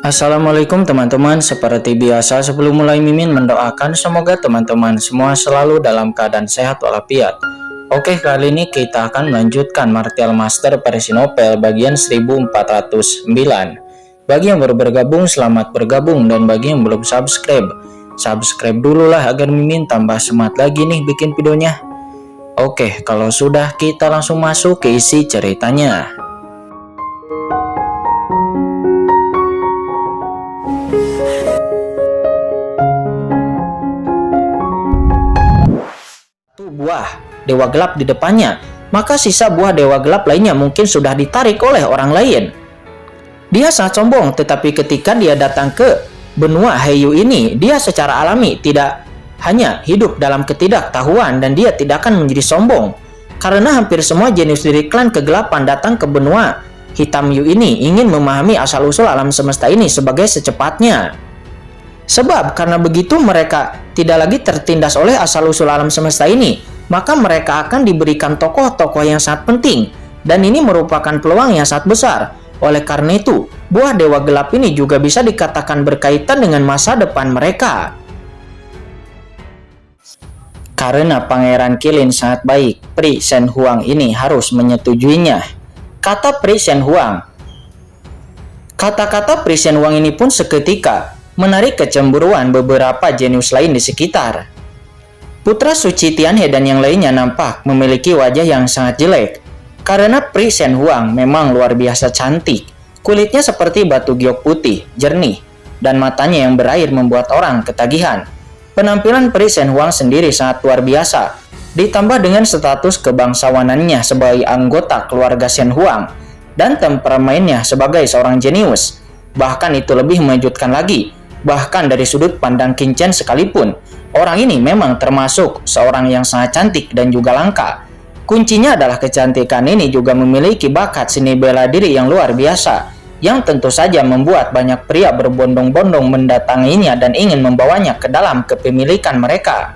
Assalamualaikum teman-teman, seperti biasa sebelum mulai Mimin mendoakan semoga teman-teman semua selalu dalam keadaan sehat walafiat. Oke, kali ini kita akan melanjutkan Martial Master versi novel bagian 1409. Bagi yang baru bergabung, selamat bergabung, dan bagi yang belum subscribe dulu lah agar Mimin tambah semangat lagi nih bikin videonya. Oke, kalau sudah kita langsung masuk ke isi ceritanya. Buah dewa gelap di depannya, maka sisa buah dewa gelap lainnya mungkin sudah ditarik oleh orang lain. Dia sangat sombong, tetapi ketika dia datang ke benua Heiyu ini, dia secara alami tidak hanya hidup dalam ketidaktahuan dan dia tidak akan menjadi sombong. Karena hampir semua jenius dari klan kegelapan datang ke benua hitam Yu ini ingin memahami asal-usul alam semesta ini sebagai secepatnya. Sebab karena begitu mereka tidak lagi tertindas oleh asal-usul alam semesta ini, maka mereka akan diberikan tokoh-tokoh yang sangat penting, dan ini merupakan peluang yang sangat besar. Oleh karena itu, buah dewa gelap ini juga bisa dikatakan berkaitan dengan masa depan mereka. Karena Pangeran Qilin sangat baik, Pri Shen Huang ini harus menyetujuinya, kata Pri Shen Huang. Kata-kata Pri Shen Huang ini pun seketika menarik kecemburuan beberapa jenius lain di sekitar. Putra suci Tianhe dan yang lainnya nampak memiliki wajah yang sangat jelek, karena Pri Shen Huang memang luar biasa cantik. Kulitnya seperti batu giok putih, jernih, dan matanya yang berair membuat orang ketagihan. Penampilan Pri Shen Huang sendiri sangat luar biasa, ditambah dengan status kebangsawanannya sebagai anggota keluarga Shen Huang, dan temperamennya sebagai seorang jenius. Bahkan itu lebih mengejutkan lagi. Bahkan dari sudut pandang Qin Chen sekalipun, orang ini memang termasuk seorang yang sangat cantik dan juga langka. Kuncinya adalah kecantikan ini juga memiliki bakat seni bela diri yang luar biasa, yang tentu saja membuat banyak pria berbondong-bondong mendatanginya dan ingin membawanya ke dalam kepemilikan mereka.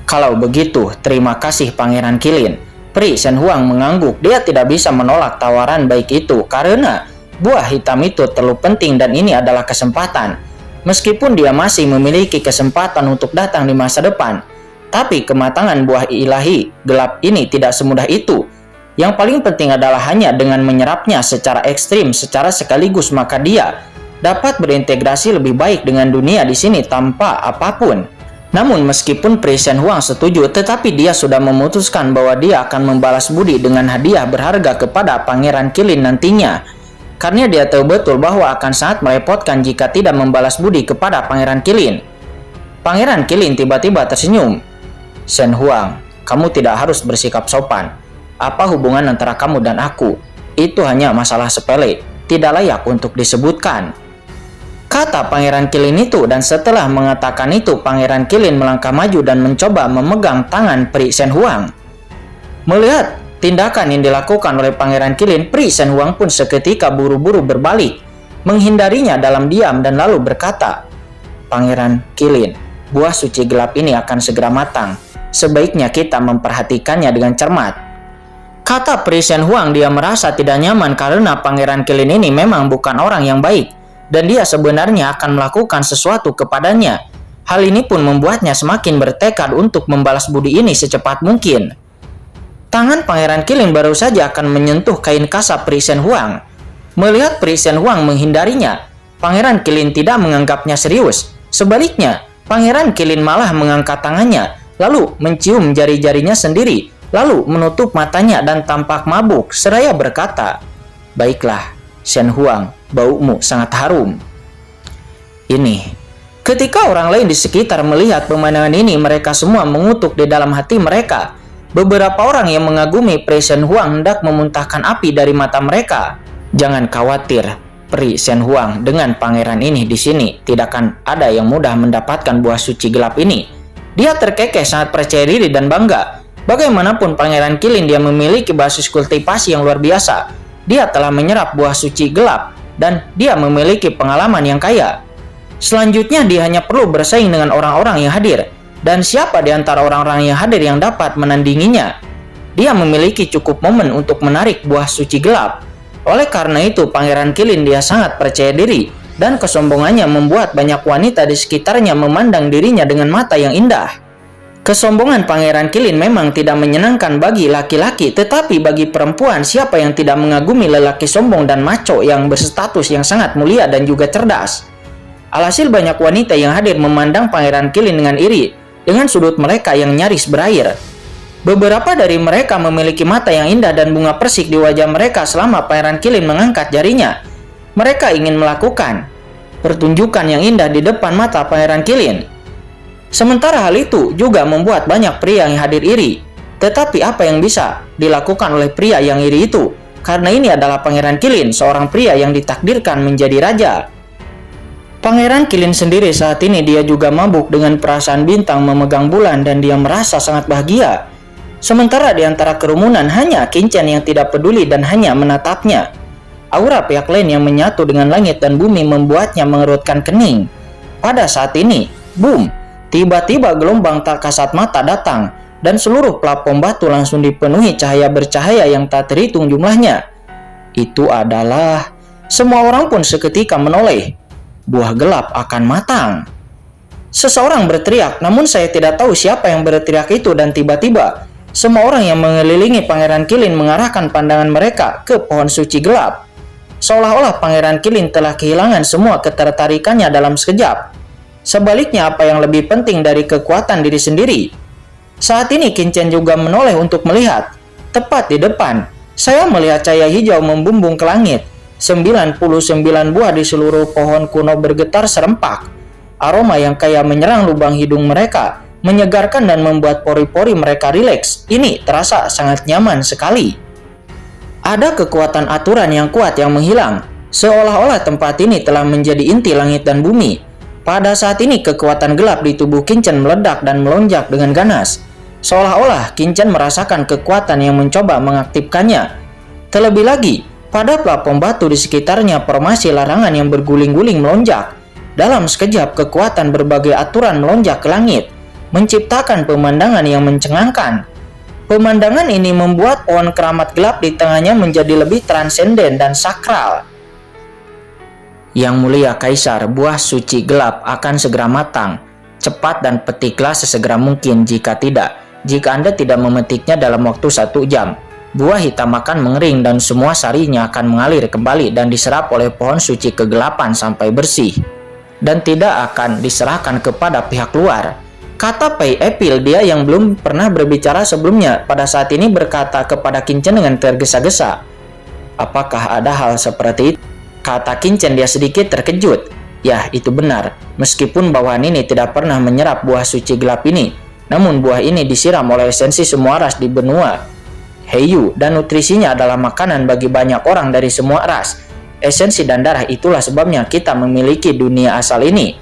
Kalau begitu, terima kasih Pangeran Qilin. Pri Shen Huang mengangguk. Dia tidak bisa menolak tawaran baik itu karena buah hitam itu terlalu penting dan ini adalah kesempatan. Meskipun dia masih memiliki kesempatan untuk datang di masa depan, tapi kematangan buah ilahi gelap ini tidak semudah itu. Yang paling penting adalah hanya dengan menyerapnya secara ekstrim secara sekaligus, maka dia dapat berintegrasi lebih baik dengan dunia di sini tanpa apapun. Namun meskipun Pri Shen Huang setuju, tetapi dia sudah memutuskan bahwa dia akan membalas budi dengan hadiah berharga kepada Pangeran Qilin nantinya. Karena dia tahu betul bahwa akan sangat merepotkan jika tidak membalas budi kepada Pangeran Qilin. Pangeran Qilin tiba-tiba tersenyum. Shen Huang, kamu tidak harus bersikap sopan. Apa hubungan antara kamu dan aku? Itu hanya masalah sepele, tidak layak untuk disebutkan, kata Pangeran Qilin itu. Dan setelah mengatakan itu, Pangeran Qilin melangkah maju dan mencoba memegang tangan Pri Shen Huang. Melihat tindakan yang dilakukan oleh Pangeran Qilin, Pri Shen Huang pun seketika buru-buru berbalik, menghindarinya dalam diam dan lalu berkata, Pangeran Qilin, buah suci gelap ini akan segera matang. Sebaiknya kita memperhatikannya dengan cermat, kata Pri Shen Huang. Dia merasa tidak nyaman karena Pangeran Qilin ini memang bukan orang yang baik, dan dia sebenarnya akan melakukan sesuatu kepadanya. Hal ini pun membuatnya semakin bertekad untuk membalas budi ini secepat mungkin. Tangan Pangeran Qilin baru saja akan menyentuh kain kasar Pri Shen Huang. Melihat Pri Shen Huang menghindarinya, Pangeran Qilin tidak menganggapnya serius. Sebaliknya, Pangeran Qilin malah mengangkat tangannya, lalu mencium jari-jarinya sendiri, lalu menutup matanya dan tampak mabuk, seraya berkata, baiklah, Shen Huang, baumu sangat harum. Ini. Ketika orang lain di sekitar melihat pemandangan ini, mereka semua mengutuk di dalam hati mereka. Beberapa orang yang mengagumi Pri Shen Huang hendak memuntahkan api dari mata mereka. Jangan khawatir, Pri Shen Huang, dengan pangeran ini di sini tidak akan ada yang mudah mendapatkan buah suci gelap ini. Dia terkekeh, sangat percaya diri dan bangga. Bagaimanapun Pangeran Qilin, dia memiliki basis kultivasi yang luar biasa. Dia telah menyerap buah suci gelap dan dia memiliki pengalaman yang kaya. Selanjutnya dia hanya perlu bersaing dengan orang-orang yang hadir. Dan siapa di antara orang-orang yang hadir yang dapat menandinginya? Dia memiliki cukup momen untuk menarik buah suci gelap. Oleh karena itu, Pangeran Qilin dia sangat percaya diri dan kesombongannya membuat banyak wanita di sekitarnya memandang dirinya dengan mata yang indah. Kesombongan Pangeran Qilin memang tidak menyenangkan bagi laki-laki, tetapi bagi perempuan, siapa yang tidak mengagumi lelaki sombong dan maco yang berstatus yang sangat mulia dan juga cerdas. Alhasil banyak wanita yang hadir memandang Pangeran Qilin dengan iri, dengan sudut mereka yang nyaris berair. Beberapa dari mereka memiliki mata yang indah dan bunga persik di wajah mereka selama Pangeran Qilin mengangkat jarinya. Mereka ingin melakukan pertunjukan yang indah di depan mata Pangeran Qilin. Sementara hal itu juga membuat banyak pria yang hadir iri. Tetapi apa yang bisa dilakukan oleh pria yang iri itu? Karena ini adalah Pangeran Qilin, seorang pria yang ditakdirkan menjadi raja. Pangeran Qilin sendiri saat ini dia juga mabuk dengan perasaan bintang memegang bulan dan dia merasa sangat bahagia. Sementara di antara kerumunan hanya Qin Chen yang tidak peduli dan hanya menatapnya. Aura pihak lain yang menyatu dengan langit dan bumi membuatnya mengerutkan kening. Pada saat ini, boom! Tiba-tiba gelombang tak kasat mata datang, dan seluruh plafon batu langsung dipenuhi cahaya bercahaya yang tak terhitung jumlahnya. Itu adalah... Semua orang pun seketika menoleh. Buah gelap akan matang. Seseorang berteriak, namun saya tidak tahu siapa yang berteriak itu dan tiba-tiba, semua orang yang mengelilingi Pangeran Qilin mengarahkan pandangan mereka ke pohon suci gelap. Seolah-olah Pangeran Qilin telah kehilangan semua ketertarikannya dalam sekejap. Sebaliknya, apa yang lebih penting dari kekuatan diri sendiri? Saat ini Qin Chen juga menoleh untuk melihat. Tepat di depan, saya melihat cahaya hijau membumbung ke langit. 99 buah di seluruh pohon kuno bergetar serempak. Aroma yang kaya menyerang lubang hidung mereka, menyegarkan dan membuat pori-pori mereka rileks. Ini terasa sangat nyaman sekali. Ada kekuatan aturan yang kuat yang menghilang. Seolah-olah tempat ini telah menjadi inti langit dan bumi. Pada saat ini kekuatan gelap di tubuh Qin Chen meledak dan melonjak dengan ganas. Seolah-olah Qin Chen merasakan kekuatan yang mencoba mengaktifkannya. Terlebih lagi, pada plafon batu di sekitarnya formasi larangan yang berguling-guling melonjak. Dalam sekejap kekuatan berbagai aturan melonjak ke langit, menciptakan pemandangan yang mencengangkan. Pemandangan ini membuat pohon keramat gelap di tengahnya menjadi lebih transenden dan sakral. Yang mulia Kaisar, buah suci gelap akan segera matang. Cepat dan petiklah sesegera mungkin, jika Anda tidak memetiknya dalam waktu 1 jam. Buah hitam akan mengering dan semua sarinya akan mengalir kembali dan diserap oleh pohon suci kegelapan sampai bersih. Dan tidak akan diserahkan kepada pihak luar. Kata Pei Epil, dia yang belum pernah berbicara sebelumnya, pada saat ini berkata kepada Qin Chen dengan tergesa-gesa. Apakah ada hal seperti itu? Kata Qin Chen, dia sedikit terkejut. Ya, itu benar. Meskipun bawahan ini tidak pernah menyerap buah suci gelap ini, namun buah ini disiram oleh esensi semua ras di benua Heiyu dan nutrisinya adalah makanan bagi banyak orang dari semua ras. Esensi dan darah itulah sebabnya kita memiliki dunia asal ini.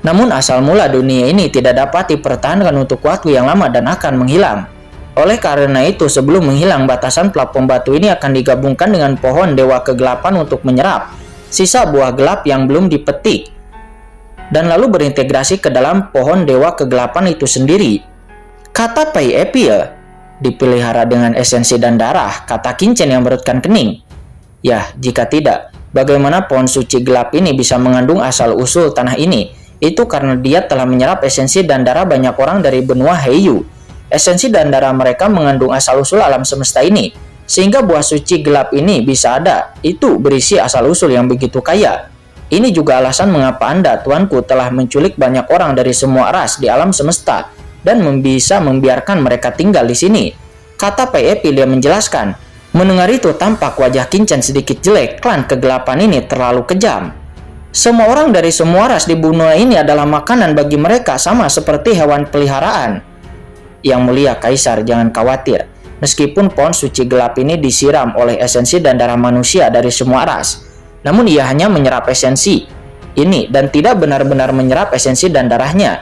Namun asal mula dunia ini tidak dapat dipertahankan untuk waktu yang lama dan akan menghilang. Oleh karena itu, sebelum menghilang, batasan plafon batu ini akan digabungkan dengan pohon dewa kegelapan untuk menyerap sisa buah gelap yang belum dipetik, dan lalu berintegrasi ke dalam pohon dewa kegelapan itu sendiri. Kata Pei Epil, dipelihara dengan esensi dan darah, kata Qin Chen yang berutkan kening. Ya, jika tidak, bagaimana pohon suci gelap ini bisa mengandung asal-usul tanah ini? Itu karena dia telah menyerap esensi dan darah banyak orang dari benua Heiyu. Esensi dan darah mereka mengandung asal-usul alam semesta ini, sehingga buah suci gelap ini bisa ada. Itu berisi asal-usul yang begitu kaya. Ini juga alasan mengapa Anda, tuanku, telah menculik banyak orang dari semua ras di alam semesta dan bisa membiarkan mereka tinggal di sini. Kata Pei Epil, dia menjelaskan. Mendengar itu, tampak wajah Qin Chen sedikit jelek. Klan kegelapan ini terlalu kejam. Semua orang dari semua ras di benua ini adalah makanan bagi mereka, sama seperti hewan peliharaan. Yang mulia Kaisar, jangan khawatir. Meskipun pohon suci gelap ini disiram oleh esensi dan darah manusia dari semua ras, namun ia hanya menyerap esensi ini dan tidak benar-benar menyerap esensi dan darahnya.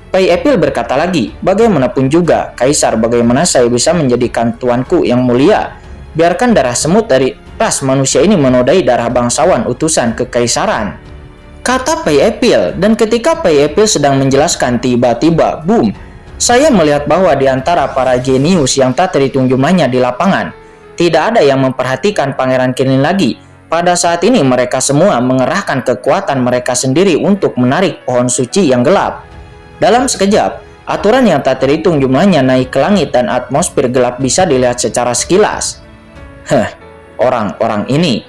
Pei Epil berkata lagi, bagaimanapun juga, Kaisar, bagaimana saya bisa menjadikan tuanku yang mulia? Biarkan darah semut dari ras manusia ini menodai darah bangsawan utusan kekaisaran. Kata Pei Epil, dan ketika Pei Epil sedang menjelaskan, tiba-tiba, boom! Saya melihat bahwa di antara para jenius yang tak terhitung jumlahnya di lapangan, tidak ada yang memperhatikan Pangeran Qilin lagi. pada saat ini mereka semua mengerahkan kekuatan mereka sendiri untuk menarik pohon suci yang gelap. Dalam sekejap, aturan yang tak terhitung jumlahnya naik ke langit dan atmosfer gelap bisa dilihat secara sekilas. Orang-orang ini,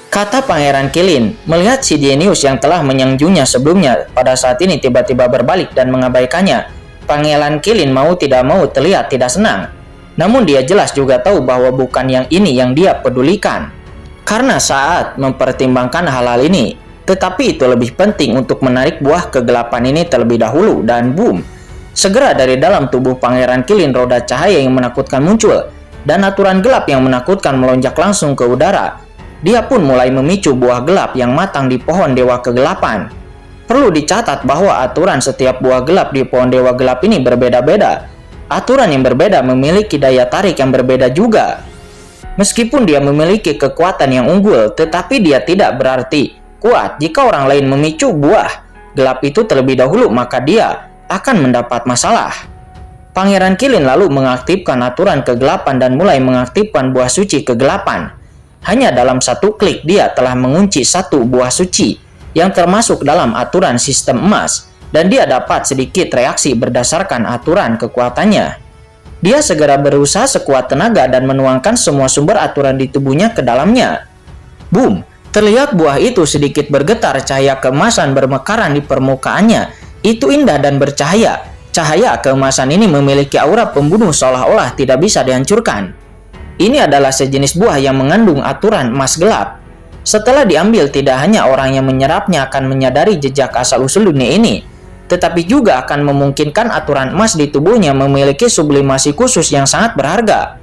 kata Pangeran Qilin melihat si jenius yang telah menyanjungnya sebelumnya pada saat ini tiba-tiba berbalik dan mengabaikannya. Pangeran Qilin mau tidak mau terlihat tidak senang. Namun dia jelas juga tahu bahwa bukan yang ini yang dia pedulikan. Karena saat mempertimbangkan hal-hal ini, tetapi itu lebih penting untuk menarik buah kegelapan ini terlebih dahulu dan boom. Segera dari dalam tubuh Pangeran Qilin roda cahaya yang menakutkan muncul dan aturan gelap yang menakutkan melonjak langsung ke udara. Dia pun mulai memicu buah gelap yang matang di pohon Dewa Kegelapan. Perlu dicatat bahwa aturan setiap buah gelap di pohon Dewa Gelap ini berbeda-beda. Aturan yang berbeda memiliki daya tarik yang berbeda juga. Meskipun dia memiliki kekuatan yang unggul, tetapi dia tidak berarti kuat jika orang lain memicu buah gelap itu terlebih dahulu, maka dia akan mendapat masalah. Pangeran Qilin lalu mengaktifkan aturan kegelapan dan mulai mengaktifkan buah suci kegelapan. Hanya dalam satu klik dia telah mengunci satu buah suci yang termasuk dalam aturan sistem emas, dan dia dapat sedikit reaksi berdasarkan aturan kekuatannya. Dia segera berusaha sekuat tenaga dan menuangkan semua sumber aturan di tubuhnya ke dalamnya. Boom! Terlihat buah itu sedikit bergetar, cahaya keemasan bermekaran di permukaannya. Itu indah dan bercahaya. Cahaya keemasan ini memiliki aura pembunuh seolah-olah tidak bisa dihancurkan. Ini adalah sejenis buah yang mengandung aturan emas gelap. Setelah diambil, tidak hanya orang yang menyerapnya akan menyadari jejak asal-usul dunia ini, tetapi juga akan memungkinkan aturan emas di tubuhnya memiliki sublimasi khusus yang sangat berharga.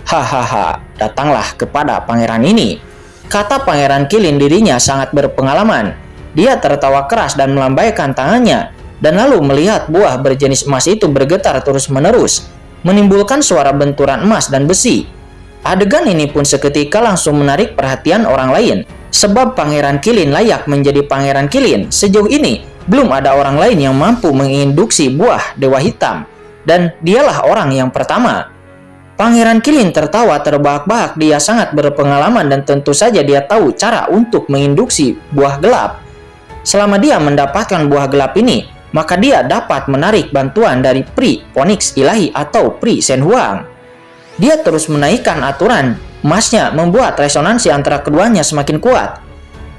Hahaha, datanglah kepada pangeran ini. Kata Pangeran Qilin, dirinya sangat berpengalaman. Dia tertawa keras dan melambaikan tangannya, dan lalu melihat buah berjenis emas itu bergetar terus-menerus, menimbulkan suara benturan emas dan besi. Adegan ini pun seketika langsung menarik perhatian orang lain, sebab Pangeran Qilin layak menjadi Pangeran Qilin. Sejauh ini, belum ada orang lain yang mampu menginduksi buah Dewa Hitam, dan dialah orang yang pertama. Pangeran Qilin tertawa terbahak-bahak. Dia sangat berpengalaman dan tentu saja dia tahu cara untuk menginduksi buah gelap. Selama dia mendapatkan buah gelap ini, maka dia dapat menarik bantuan dari Pri Phoenix Ilahi atau Pri Shen Huang. Dia terus menaikkan aturan emasnya, membuat resonansi antara keduanya semakin kuat.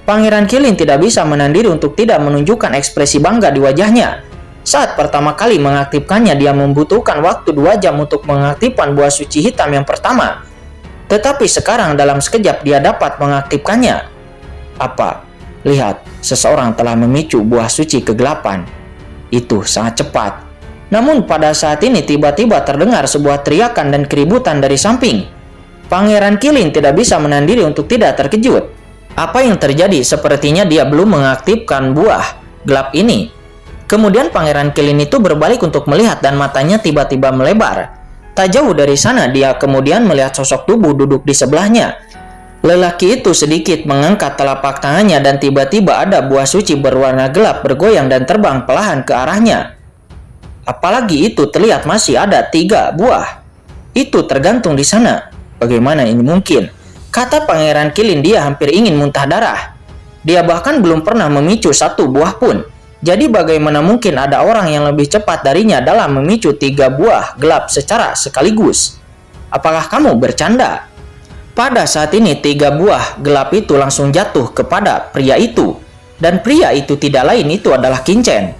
Pangeran Qilin tidak bisa menahan diri untuk tidak menunjukkan ekspresi bangga di wajahnya. Saat pertama kali mengaktifkannya, dia membutuhkan waktu 2 jam untuk mengaktifkan buah suci hitam yang pertama. Tetapi sekarang dalam sekejap dia dapat mengaktifkannya. Apa? Lihat, seseorang telah memicu buah suci kegelapan. Itu sangat cepat. Namun pada saat ini tiba-tiba terdengar sebuah teriakan dan keributan dari samping. Pangeran Qilin tidak bisa menahan diri untuk tidak terkejut. Apa yang terjadi? Sepertinya dia belum mengaktifkan buah gelap ini. Kemudian Pangeran Qilin itu berbalik untuk melihat dan matanya tiba-tiba melebar. Tak jauh dari sana dia kemudian melihat sosok tubuh duduk di sebelahnya. Lelaki itu sedikit mengangkat telapak tangannya dan tiba-tiba ada buah suci berwarna gelap bergoyang dan terbang perlahan ke arahnya. Apalagi itu terlihat masih ada 3 buah. Itu tergantung di sana. Bagaimana ini mungkin? Kata Pangeran Qilin, dia hampir ingin muntah darah. Dia bahkan belum pernah memicu 1 buah pun. Jadi bagaimana mungkin ada orang yang lebih cepat darinya dalam memicu 3 buah gelap secara sekaligus? Apakah kamu bercanda? Pada saat ini 3 buah gelap itu langsung jatuh kepada pria itu. Dan pria itu tidak lain, itu adalah Qin Chen.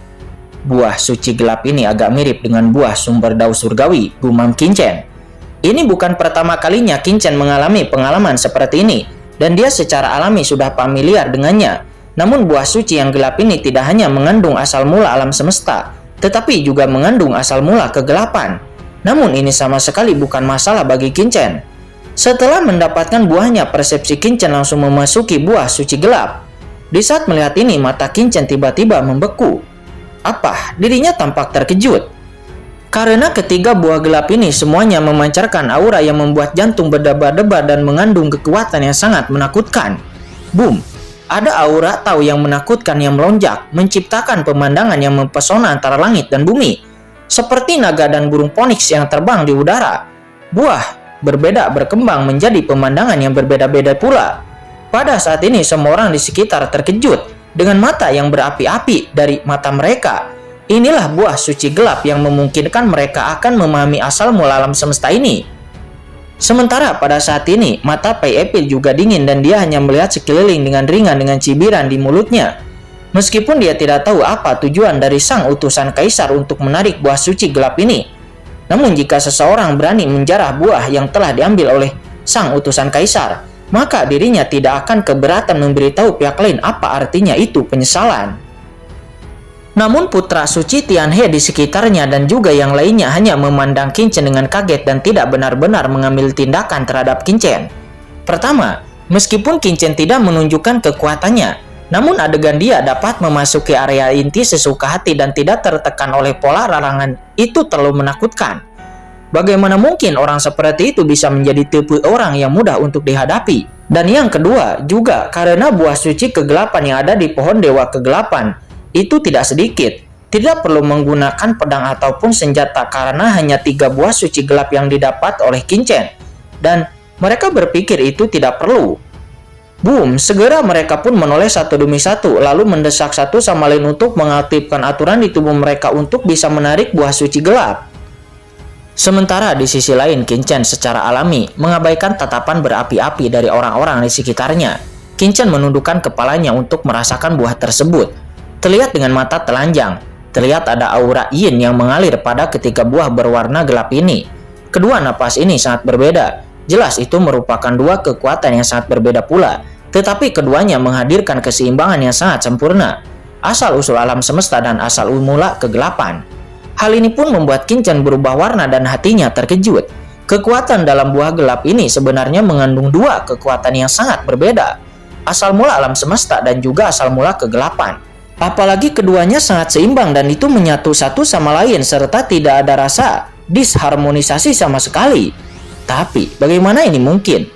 Buah suci gelap ini agak mirip dengan buah sumber dao surgawi, gumam Qin Chen. Ini bukan pertama kalinya Qin Chen mengalami pengalaman seperti ini, dan dia secara alami sudah familiar dengannya. Namun buah suci yang gelap ini tidak hanya mengandung asal mula alam semesta, tetapi juga mengandung asal mula kegelapan. Namun ini sama sekali bukan masalah bagi Qin Chen. Setelah mendapatkan buahnya, persepsi Qin Chen langsung memasuki buah suci gelap. Di saat melihat ini, mata Qin Chen tiba-tiba membeku. Apa? Dirinya tampak terkejut. Karena ketiga buah gelap ini semuanya memancarkan aura yang membuat jantung berdebar-debar dan mengandung kekuatan yang sangat menakutkan. Boom! Ada aura tahu yang menakutkan yang melonjak, menciptakan pemandangan yang mempesona antara langit dan bumi. Seperti naga dan burung phoenix yang terbang di udara. Buah berbeda berkembang menjadi pemandangan yang berbeda-beda pula. pada saat ini semua orang di sekitar terkejut dengan mata yang berapi-api dari mata mereka. Inilah buah suci gelap yang memungkinkan mereka akan memahami asal mula alam semesta ini. Sementara pada saat ini, mata Pai Epil juga dingin dan dia hanya melihat sekeliling dengan ringan dengan cibiran di mulutnya. Meskipun dia tidak tahu apa tujuan dari sang utusan kaisar untuk menarik buah suci gelap ini. Namun jika seseorang berani menjarah buah yang telah diambil oleh sang utusan kaisar, maka dirinya tidak akan keberatan memberitahu pihak lain apa artinya itu penyesalan. Namun putra suci Tianhe di sekitarnya dan juga yang lainnya hanya memandang Qin Chen dengan kaget dan tidak benar-benar mengambil tindakan terhadap Qin Chen. Pertama, meskipun Qin Chen tidak menunjukkan kekuatannya, namun adegan dia dapat memasuki area inti sesuka hati dan tidak tertekan oleh pola larangan itu terlalu menakutkan. Bagaimana mungkin orang seperti itu bisa menjadi tipe orang yang mudah untuk dihadapi? Dan yang kedua, juga karena buah suci kegelapan yang ada di pohon Dewa Kegelapan itu tidak sedikit. Tidak perlu menggunakan pedang ataupun senjata karena hanya 3 buah suci gelap yang didapat oleh Qin Chen. Dan mereka berpikir itu tidak perlu. Boom, segera mereka pun menoleh satu demi satu, lalu mendesak satu sama lain untuk mengaktifkan aturan di tubuh mereka untuk bisa menarik buah suci gelap. Sementara di sisi lain, Qin Chen secara alami mengabaikan tatapan berapi-api dari orang-orang di sekitarnya. Qin Chen menundukkan kepalanya untuk merasakan buah tersebut. Terlihat dengan mata telanjang, terlihat ada aura yin yang mengalir pada ketiga buah berwarna gelap ini. Kedua napas ini sangat berbeda. Jelas itu merupakan dua kekuatan yang sangat berbeda pula, tetapi keduanya menghadirkan keseimbangan yang sangat sempurna. Asal-usul alam semesta dan asal mula kegelapan. Hal ini pun membuat Qin Chen berubah warna dan hatinya terkejut. Kekuatan dalam buah gelap ini sebenarnya mengandung dua kekuatan yang sangat berbeda. Asal mula alam semesta dan juga asal mula kegelapan. Apalagi keduanya sangat seimbang dan itu menyatu satu sama lain serta tidak ada rasa disharmonisasi sama sekali. Tapi bagaimana ini mungkin?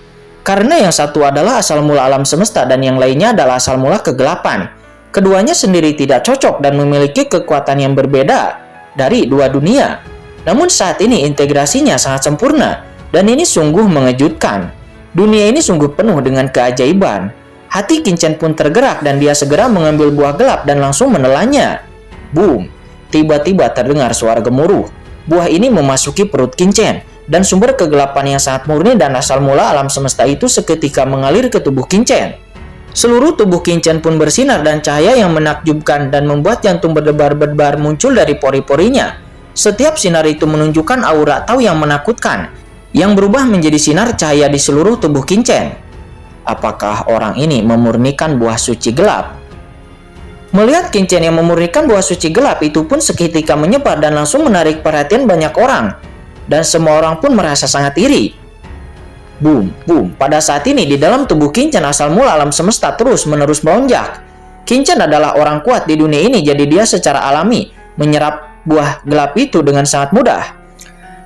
Karena yang satu adalah asal mula alam semesta dan yang lainnya adalah asal mula kegelapan. Keduanya sendiri tidak cocok dan memiliki kekuatan yang berbeda dari dua dunia. Namun saat ini integrasinya sangat sempurna dan ini sungguh mengejutkan. Dunia ini sungguh penuh dengan keajaiban. Hati Qin Chen pun tergerak dan dia segera mengambil buah gelap dan langsung menelannya. Boom! Tiba-tiba terdengar suara gemuruh. Buah ini memasuki perut Qin Chen dan sumber kegelapan yang sangat murni dan asal mula alam semesta itu seketika mengalir ke tubuh Qin Chen. Seluruh tubuh Qin Chen pun bersinar dan cahaya yang menakjubkan dan membuat jantung berdebar-debar muncul dari pori-porinya. Setiap sinar itu menunjukkan aura tahu yang menakutkan, yang berubah menjadi sinar cahaya di seluruh tubuh Qin Chen. Apakah orang ini memurnikan buah suci gelap? Melihat Qin Chen yang memurnikan buah suci gelap itu pun seketika menyebar dan langsung menarik perhatian banyak orang. Dan semua orang pun merasa sangat iri. Boom, boom. Pada saat ini di dalam tubuh Qin Chen asal mula alam semesta terus-menerus melonjak. Qin Chen adalah orang kuat di dunia ini, jadi dia secara alami menyerap buah gelap itu dengan sangat mudah.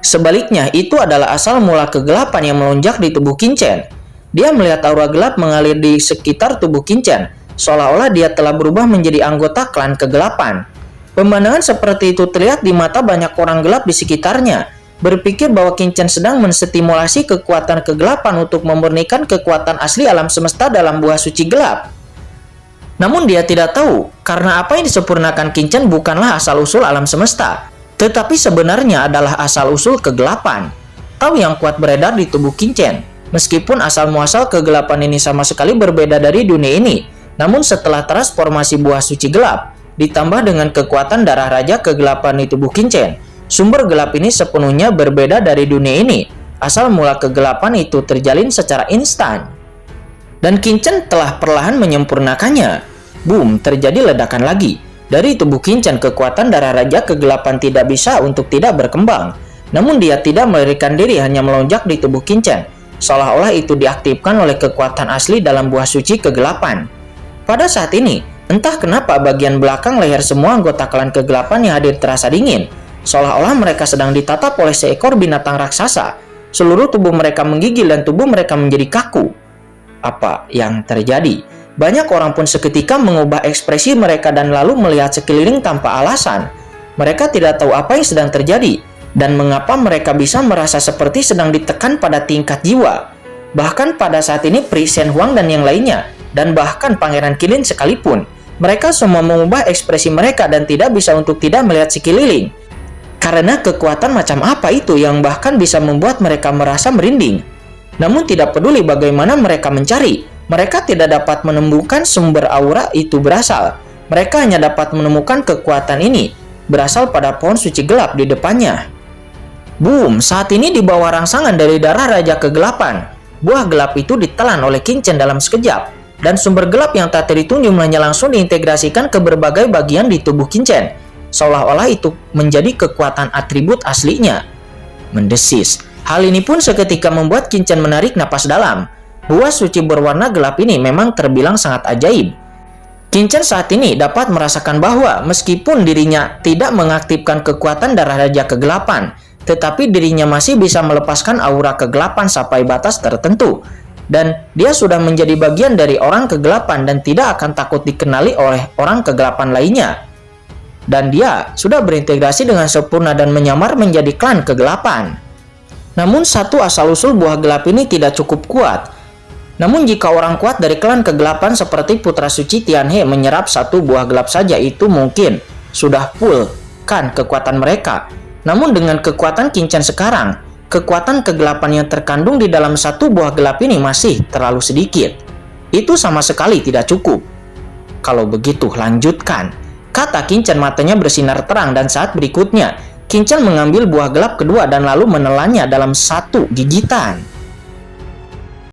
Sebaliknya, itu adalah asal mula kegelapan yang melonjak di tubuh Qin Chen. Dia melihat aura gelap mengalir di sekitar tubuh Qin Chen, seolah-olah dia telah berubah menjadi anggota klan kegelapan. Pemandangan seperti itu terlihat di mata banyak orang gelap di sekitarnya, berpikir bahwa Qin Chen sedang menstimulasi kekuatan kegelapan untuk memurnikan kekuatan asli alam semesta dalam buah suci gelap. Namun dia tidak tahu, karena apa yang disempurnakan Qin Chen bukanlah asal-usul alam semesta, tetapi sebenarnya adalah asal-usul kegelapan. Tahu yang kuat beredar di tubuh Qin Chen. Meskipun asal-muasal kegelapan ini sama sekali berbeda dari dunia ini, namun setelah transformasi buah suci gelap, ditambah dengan kekuatan darah raja kegelapan di tubuh Qin Chen, sumber gelap ini sepenuhnya berbeda dari dunia ini. Asal mula kegelapan itu terjalin secara instan. Dan Qin Chen telah perlahan menyempurnakannya. Boom, terjadi ledakan lagi. Dari tubuh Qin Chen kekuatan darah raja kegelapan tidak bisa untuk tidak berkembang. Namun dia tidak melarikan diri, hanya melonjak di tubuh Qin Chen. Seolah-olah itu diaktifkan oleh kekuatan asli dalam buah suci kegelapan. Pada saat ini, entah kenapa bagian belakang leher semua anggota klan kegelapan yang hadir terasa dingin. Seolah-olah mereka sedang ditatap oleh seekor binatang raksasa. Seluruh tubuh mereka menggigil dan tubuh mereka menjadi kaku. Apa yang terjadi? Banyak orang pun seketika mengubah ekspresi mereka dan lalu melihat sekeliling tanpa alasan. Mereka tidak tahu apa yang sedang terjadi dan mengapa mereka bisa merasa seperti sedang ditekan pada tingkat jiwa. Bahkan pada saat ini Pri Shen Huang dan yang lainnya, dan bahkan Pangeran Qilin sekalipun, mereka semua mengubah ekspresi mereka dan tidak bisa untuk tidak melihat sekeliling. Karena kekuatan macam apa itu yang bahkan bisa membuat mereka merasa merinding. Namun tidak peduli bagaimana mereka mencari, mereka tidak dapat menemukan sumber aura itu berasal. Mereka hanya dapat menemukan kekuatan ini berasal pada pohon suci gelap di depannya. Boom, saat ini di bawah rangsangan dari darah Raja Kegelapan, buah gelap itu ditelan oleh Qin Chen dalam sekejap, dan sumber gelap yang tak terhitung jumlahnya langsung diintegrasikan ke berbagai bagian di tubuh Qin Chen, seolah-olah itu menjadi kekuatan atribut aslinya. Mendesis. Hal ini pun seketika membuat Qin Chen menarik napas dalam. Buah suci berwarna gelap ini memang terbilang sangat ajaib. Qin Chen saat ini dapat merasakan bahwa meskipun dirinya tidak mengaktifkan kekuatan darah Raja Kegelapan, tetapi dirinya masih bisa melepaskan aura kegelapan sampai batas tertentu. Dan dia sudah menjadi bagian dari orang kegelapan dan tidak akan takut dikenali oleh orang kegelapan lainnya. Dan dia sudah berintegrasi dengan sempurna dan menyamar menjadi klan kegelapan. Namun satu asal-usul buah gelap ini tidak cukup kuat. Namun jika orang kuat dari klan kegelapan seperti Putra Suci Tianhe menyerap satu buah gelap saja, itu mungkin sudah full kan kekuatan mereka. Namun dengan kekuatan Qin Chen sekarang, kekuatan kegelapan yang terkandung di dalam satu buah gelap ini masih terlalu sedikit. Itu sama sekali tidak cukup. Kalau begitu lanjutkan, kata Qin Chen, matanya bersinar terang, dan saat berikutnya Qin Chen mengambil buah gelap kedua dan lalu menelannya dalam satu gigitan.